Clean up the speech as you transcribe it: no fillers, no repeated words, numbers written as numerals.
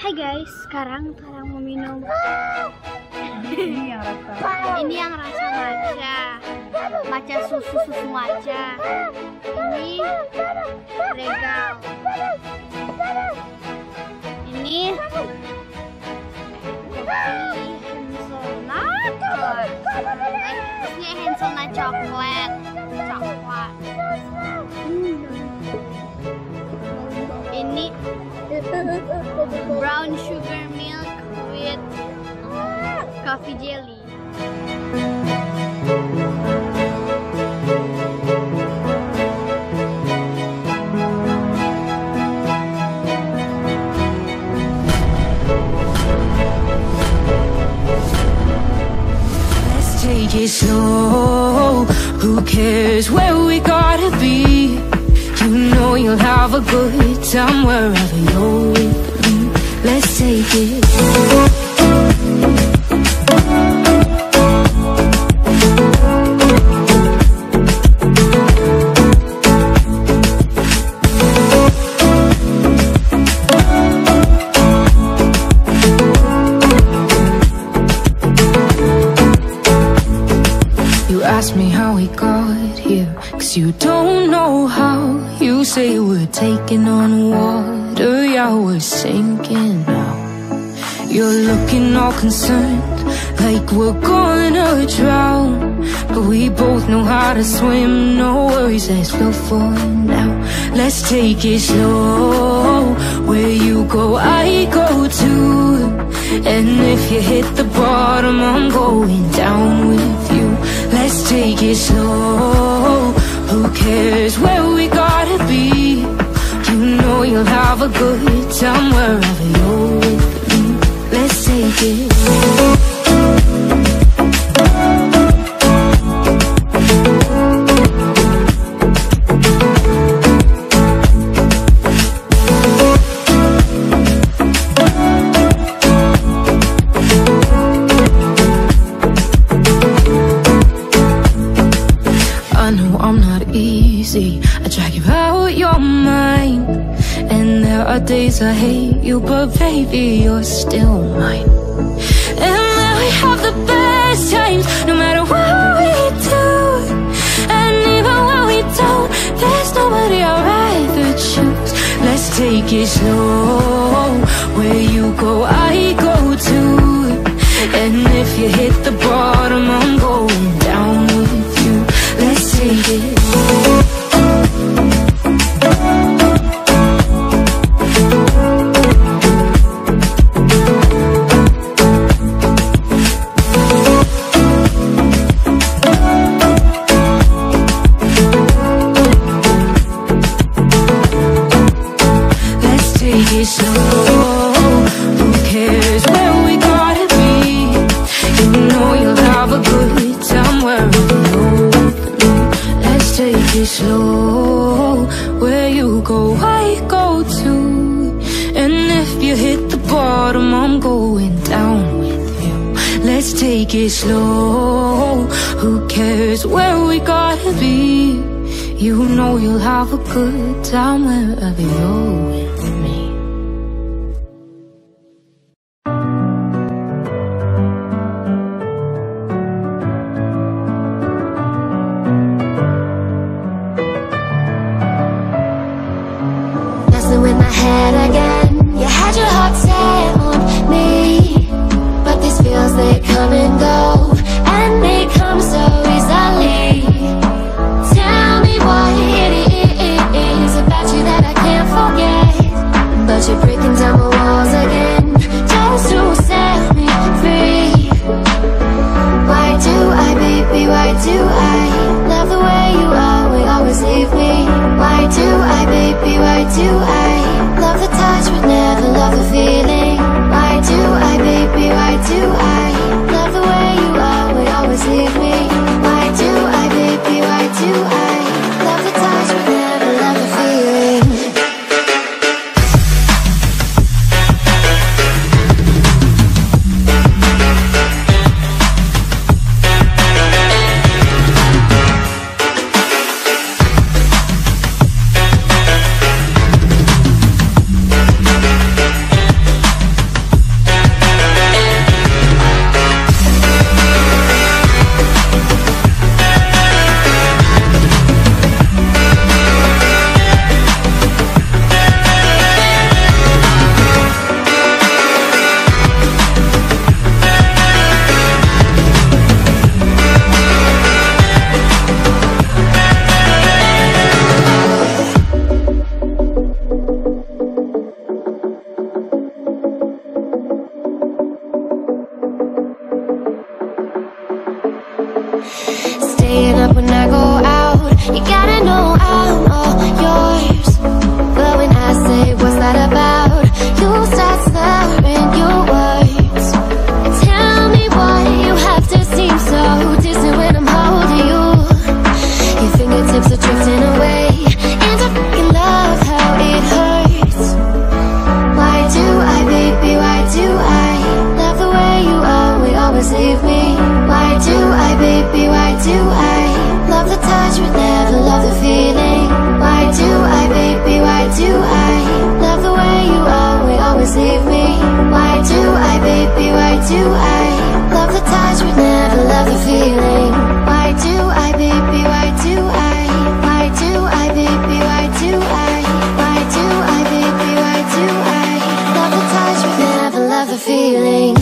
Hai guys, sekarang mau minum. Ini yang rasa matcha susu matcha. Ini regal. Ini kopi hazelnut. Ini hazelnut coklat. Ini brown sugar milk with coffee jelly. Let's take it slow. Who cares where we gotta be? You know you'll have a good time wherever you're with me. Let's take it. You ask me how we got here, 'cause you don't know how. You say we're taking on water, yeah, we're sinking now. You're looking all concerned, like we're gonna drown. But we both know how to swim, no worries, let's go for now. Let's take it slow, where you go, I go too. And if you hit the bottom, I'm going down with you. Let's take it slow, who cares where we gotta be? You know you'll have a good time wherever you're with me. Let's take it. I drag you out your mind, and there are days I hate you, but baby, you're still mine. And then we have the best times, no matter what we do. And even when we don't, there's nobody I'd rather choose. Let's take it slow, where you go, I go too. And if you hit the bottom, I'm going down with you. Let's take it. Slow, where you go, I go too. And if you hit the bottom, I'm going down with you. Let's take it slow, who cares where we gotta be? You know you'll have a good time wherever you're with me. In my head again, you had your heart set on me, but these feels, they come and go, and they come so easily. Tell me what it is about you that I can't forget, but you're breaking down my walls again, just to set me free. Why do I, baby, why do I love the way you always leave me? Why do I, baby, why do I love the touch but never love the feeling? Why do I, baby, why do I love the way you always leave me? Why do I, baby, why do I love the touch but never love the feeling? touch but never love the feeling. Why do I, baby, why do I? Why do I, baby, why do I? Why do I, baby, why do I? Love the touch but never love the feeling.